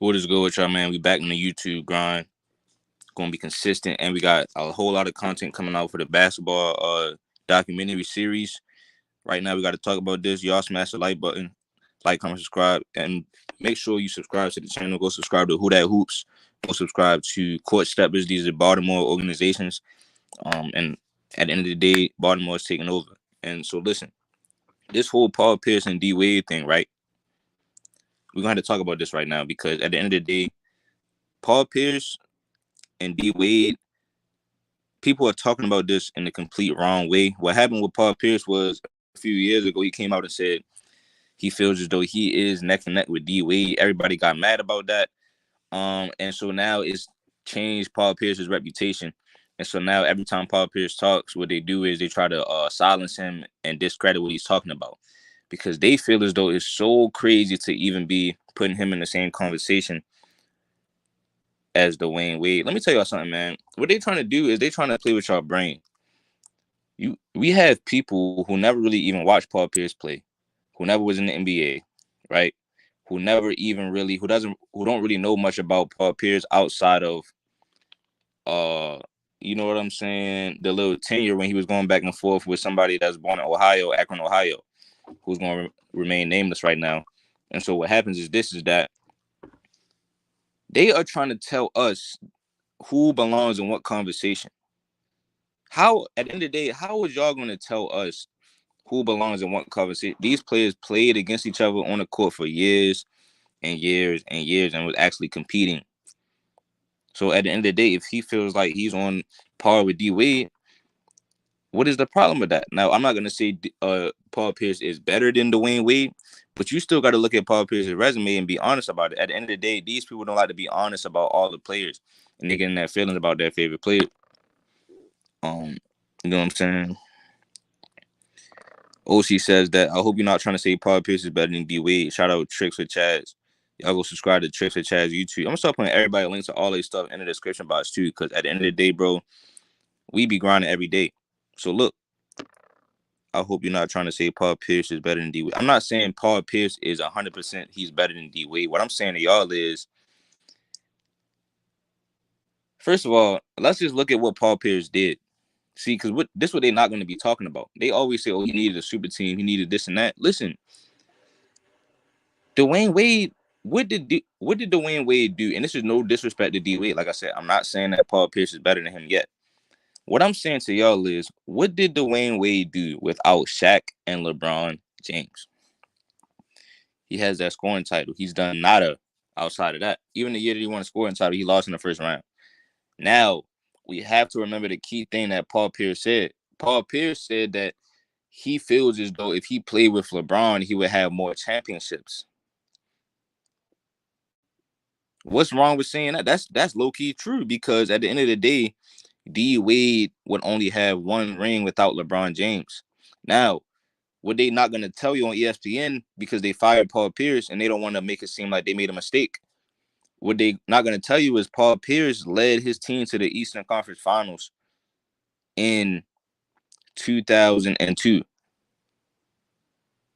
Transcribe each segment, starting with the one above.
What is good with y'all, man? We back in the YouTube grind. Gonna be consistent, and we got a whole lot of content coming out for the basketball documentary series. Right now, we got to talk about this. Y'all smash the like button, like, comment, subscribe, and make sure you subscribe to the channel. Go subscribe to Who That Hoops. Go subscribe to Court Steppers. These are Baltimore organizations. And at the end of the day, Baltimore is taking over. And so, listen, this whole Paul Pierce and D Wade thing, right? We're gonna have to talk about this right now because at the end of the day, Paul Pierce and D Wade, people are talking about this in the complete wrong way. What happened with Paul Pierce was a few years ago, he came out and said he feels as though he is neck and neck with D Wade. Everybody got mad about that. And so now it's changed Paul Pierce's reputation. And so now every time Paul Pierce talks, what they do is they try to silence him and discredit what he's talking about because they feel as though it's so crazy to even be putting him in the same conversation as Dwyane Wade. Let me tell y'all something, man. What they trying to do is they trying to play with your brain. We have people who never really even watched Paul Pierce play, who never was in the NBA, right? Who never even really, who don't really know much about Paul Pierce outside of, you know what I'm saying, the little tenure when he was going back and forth with somebody that's born in Ohio, Akron, Ohio, who's going to remain nameless right now. And so what happens is that they are trying to tell us who belongs in what conversation. How, at the end of the day, how is y'all going to tell us who belongs in what conversation? These players played against each other on the court for years and years and years and was actually competing. So at the end of the day, if he feels like he's on par with D Wade, what is the problem with that? Now, I'm not going to say Paul Pierce is better than Dwyane Wade, but you still got to look at Paul Pierce's resume and be honest about it. At the end of the day, these people don't like to be honest about all the players, and they're getting their feelings about their favorite player. You know what I'm saying? OC says that I hope you're not trying to say Paul Pierce is better than D Wade. Shout out Tricks with Chaz. Y'all go subscribe to Tricks with Chaz YouTube. I'm gonna start putting everybody links to all their stuff in the description box too, because at the end of the day, bro, we be grinding every day. So look, I hope you're not trying to say Paul Pierce is better than D Wade. I'm not saying Paul Pierce is 100% he's better than D Wade. What I'm saying to y'all is, first of all, let's just look at what Paul Pierce did. See, because this is what they're not going to be talking about. They always say, oh, he needed a super team. He needed this and that. Listen, Dwyane Wade, what did Dwyane Wade do? And this is no disrespect to D Wade. Like I said, I'm not saying that Paul Pierce is better than him yet. What I'm saying to y'all is, what did Dwyane Wade do without Shaq and LeBron James? He has that scoring title. He's done nada outside of that. Even the year that he won a scoring title, he lost in the first round. Now, we have to remember the key thing that Paul Pierce said. Paul Pierce said that he feels as though if he played with LeBron, he would have more championships. What's wrong with saying that? That's low-key true because at the end of the day, D Wade would only have one ring without LeBron James. Now, what they not going to tell you on ESPN because they fired Paul Pierce and they don't want to make it seem like they made a mistake. What they not going to tell you is Paul Pierce led his team to the Eastern Conference Finals in 2002.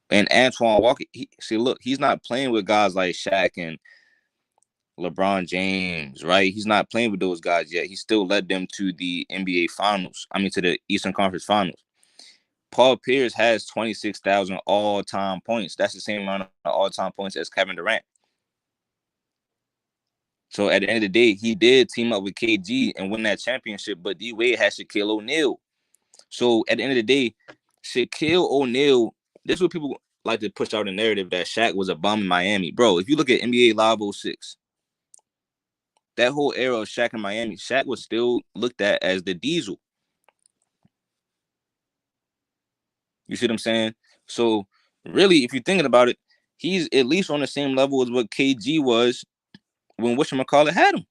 And Antoine Walker, look, he's not playing with guys like Shaq and LeBron James, right? He's not playing with those guys yet. He still led them to the NBA Finals. To the Eastern Conference Finals. Paul Pierce has 26,000 all-time points. That's the same amount of all-time points as Kevin Durant. So at the end of the day, he did team up with KG and win that championship, but D Wade has Shaquille O'Neal. So at the end of the day, Shaquille O'Neal, this is what people like to push out the narrative that Shaq was a bum in Miami. Bro, if you look at NBA Live 06, that whole era of Shaq in Miami, Shaq was still looked at as the Diesel. You see what I'm saying? So really, if you're thinking about it, he's at least on the same level as what KG was when whatchamacallit had him.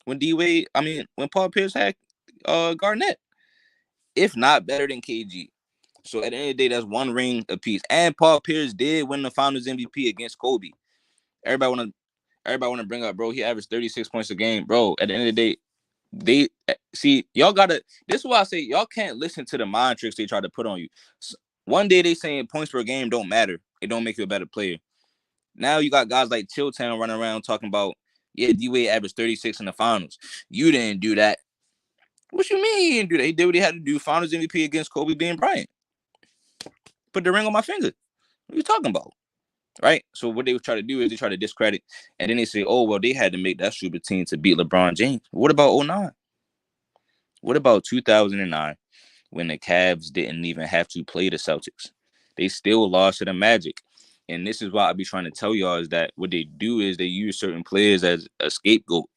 When when Paul Pierce had Garnett. If not better than KG. So at the end of the day, that's one ring apiece. And Paul Pierce did win the Finals MVP against Kobe. Everybody wanna bring up, bro. He averaged 36 points a game, bro. At the end of the day, they see y'all gotta. This is why I say y'all can't listen to the mind tricks they try to put on you. One day they saying points per game don't matter. It don't make you a better player. Now you got guys like Chilltown running around talking about Yeah, D-Wade averaged 36 in the finals. You didn't do that. What you mean he didn't do that? He did what he had to do. Finals MVP against Kobe being Bryant. Put the ring on my finger. What are you talking about? Right? So what they would try to do is they try to discredit, and then they say, oh, well, they had to make that super team to beat LeBron James. What about 09? What about 2009 when the Cavs didn't even have to play the Celtics? They still lost to the Magic. And this is why I be trying to tell y'all is that what they do is they use certain players as a scapegoat.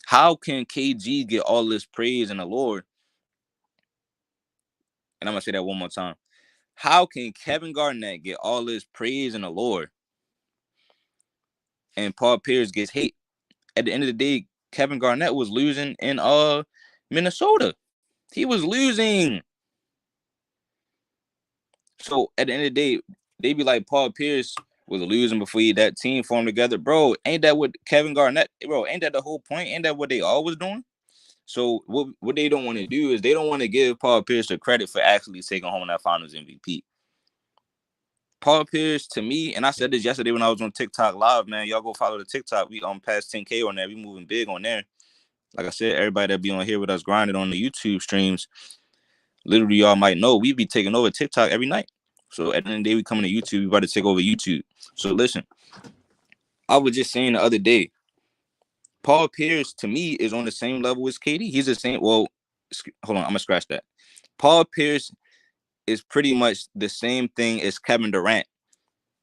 How can KG get all this praise and allure? And I'm going to say that one more time. How can Kevin Garnett get all this praise and allure and Paul Pierce gets hate? At the end of the day, Kevin Garnett was losing in Minnesota. He was losing. So at the end of the day, they be like Paul Pierce was losing before that team formed together. Bro, ain't that what Kevin Garnett, bro, ain't that the whole point? Ain't that what they always doing? So what they don't want to do is they don't want to give Paul Pierce the credit for actually taking home that finals MVP. Paul Pierce, to me, and I said this yesterday when I was on TikTok live, man. Y'all go follow the TikTok. We past 10K on there. We moving big on there. Like I said, everybody that be on here with us grinding on the YouTube streams, literally y'all might know we be taking over TikTok every night. So at the end of the day, we coming to YouTube. We about to take over YouTube. So listen, I was just saying the other day, Paul Pierce to me is on the same level as KD. He's the same. Well, hold on, I'm gonna scratch that. Paul Pierce is pretty much the same thing as Kevin Durant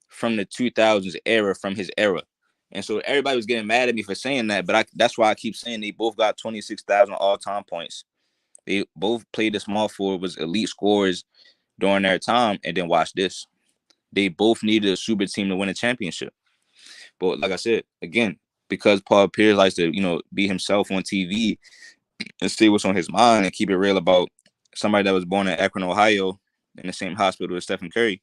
from the 2000s era, from his era. And so everybody was getting mad at me for saying that, but that's why I keep saying they both got 26,000 all-time points. They both played the small forward, was elite scorers during their time, and then watch this. They both needed a super team to win a championship. But like I said, again, because Paul Pierce likes to, be himself on TV and say what's on his mind and keep it real about somebody that was born in Akron, Ohio, in the same hospital as Stephen Curry.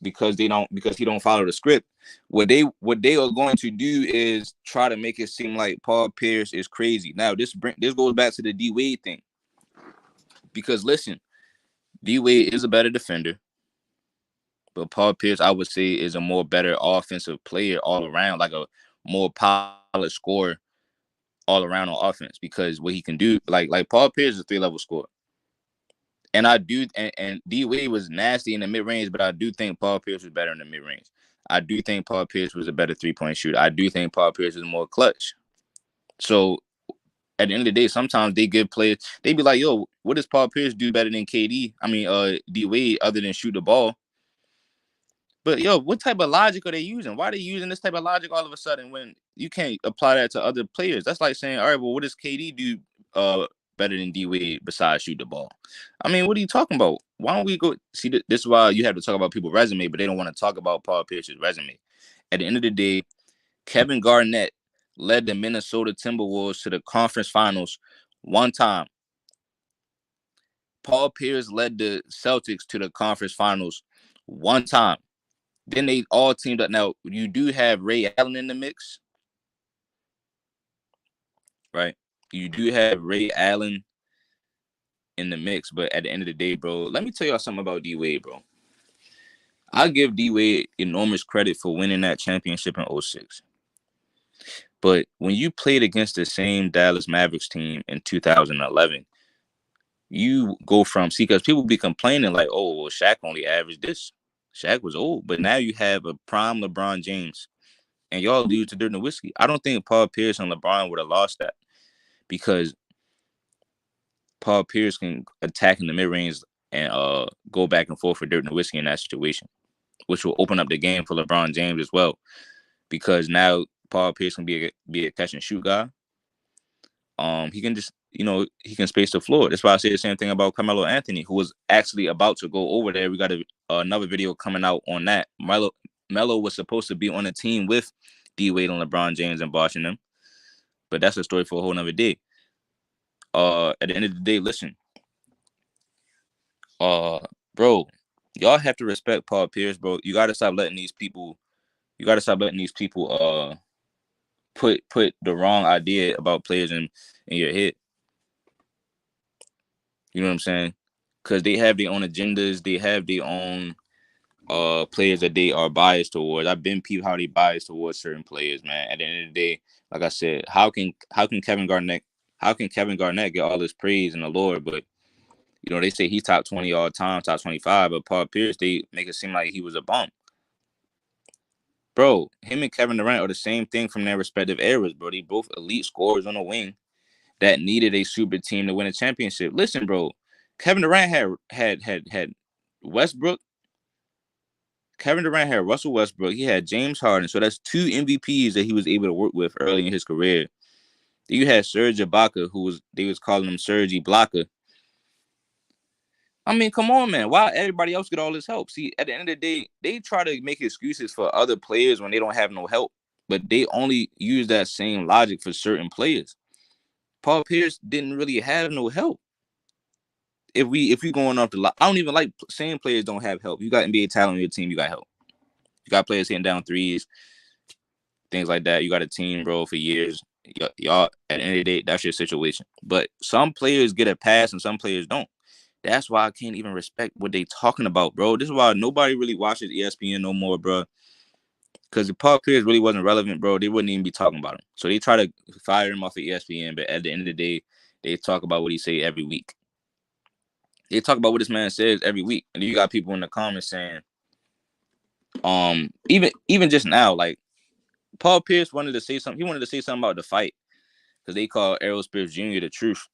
Because he don't follow the script. What they are going to do is try to make it seem like Paul Pierce is crazy. Now this goes back to the D-Wade thing. Because listen, D-Wade is a better defender, but Paul Pierce, I would say, is a more better offensive player all around, like a more polished scorer all around on offense. Because what he can do, like Paul Pierce is a 3-level scorer. And I do, and D-Wade was nasty in the mid-range, but I do think Paul Pierce was better in the mid-range. I do think Paul Pierce was a better three-point shooter. I do think Paul Pierce is more clutch. So at the end of the day, sometimes they give players, they be like, yo, what does Paul Pierce do better than D-Wade other than shoot the ball? But yo, what type of logic are they using? Why are they using this type of logic all of a sudden when you can't apply that to other players? That's like saying, all right, well, what does KD do better than D-Wade besides shoot the ball? I mean, what are you talking about? Why don't we go see this is why you have to talk about people's resume, but they don't want to talk about Paul Pierce's resume. At the end of the day, Kevin Garnett led the Minnesota Timberwolves to the conference finals one time. Paul Pierce led the Celtics to the conference finals one time. Then they all teamed up. Now, you do have Ray Allen in the mix, right? You do have Ray Allen in the mix, but at the end of the day, bro, let me tell y'all something about D-Wade, bro. I give D-Wade enormous credit for winning that championship in 06. But when you played against the same Dallas Mavericks team in 2011, you go from, because people be complaining like, oh, well, Shaq only averaged this. Shaq was old, but now you have a prime LeBron James, and y'all lose to Dirk Nowitzki. I don't think Paul Pierce and LeBron would have lost that, because Paul Pierce can attack in the mid-range and go back and forth for Dirk Nowitzki in that situation, which will open up the game for LeBron James as well, because now Paul Pierce can be a catch and shoot guy. He can just, he can space the floor. That's why I say the same thing about Carmelo Anthony, who was actually about to go over there. We got another video coming out on that. Melo was supposed to be on a team with D-Wade and LeBron James and boshing them, but that's a story for a whole nother day. At the end of the day, listen, bro, y'all have to respect Paul Pierce, bro. You gotta stop letting these people. Put the wrong idea about players in your head. You know what I'm saying? Because they have their own agendas. They have their own players that they are biased towards. I've been peeped how they biased towards certain players, man. At the end of the day, like I said, how can Kevin Garnett get all this praise and the Lord, but you know, they say he's top 20 all time, top 25, but Paul Pierce, they make it seem like he was a bum. Bro, him and Kevin Durant are the same thing from their respective eras, bro. They both elite scorers on the wing that needed a super team to win a championship. Listen, bro, Kevin Durant had Westbrook. Kevin Durant had Russell Westbrook. He had James Harden. So that's two MVPs that he was able to work with early in his career. Then you had Serge Ibaka, they was calling him Serge Ibaka. I mean, come on, man. Why everybody else get all this help? See, at the end of the day, they try to make excuses for other players when they don't have no help, but they only use that same logic for certain players. Paul Pierce didn't really have no help. If we going off the, I don't even like saying players don't have help. You got NBA talent on your team, you got help. You got players hitting down threes, things like that. You got a team, bro, for years. Y'all, at the end of the day, that's your situation. But some players get a pass and some players don't. That's why I can't even respect what they talking about, bro. This is why nobody really watches ESPN no more, bro. Because if Paul Pierce really wasn't relevant, bro, they wouldn't even be talking about him. So they try to fire him off of ESPN, but at the end of the day, they talk about what he say every week. They talk about what this man says every week. And you got people in the comments saying, even just now, like Paul Pierce wanted to say something. He wanted to say something about the fight because they call Errol Spence Jr. the truth.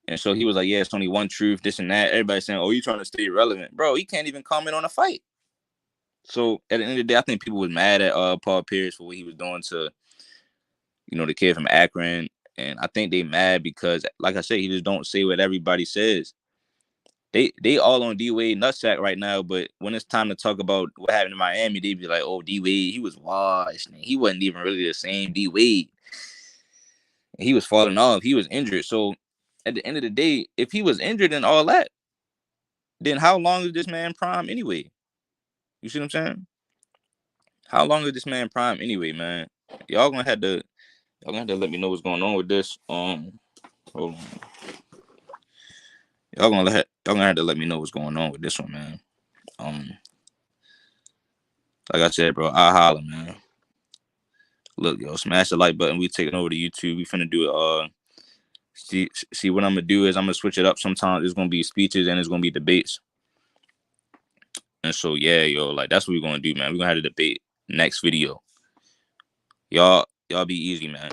And so he was like, yeah, it's only one truth, this and that. Everybody saying, oh, you trying to stay relevant. Bro, he can't even comment on a fight. So at the end of the day, I think people was mad at Paul Pierce for what he was doing to, you know, the kid from Akron. And I think they mad because, like I said, he just don't say what everybody says. They all on D-Wade nutsack right now, but when it's time to talk about what happened in Miami, they be like, oh, D-Wade, he was washed. He wasn't even really the same D-Wade. He was falling off. He was injured. So at the end of the day, if he was injured and all that, then how long is this man prime anyway? You see what I'm saying? How long is this man prime anyway, man? Y'all gonna have to let me know what's going on with this. Hold on. Y'all gonna have to let me know what's going on with this one, man. Like I said, bro, I holler, man. Look, yo, smash the like button. We taking over to YouTube. We finna do it. See what I'm gonna do is I'm gonna switch it up. Sometimes it's gonna be speeches and it's gonna be debates. And so yeah, yo, like that's what we're gonna do, man. We're gonna have a debate next video. Y'all be easy, man.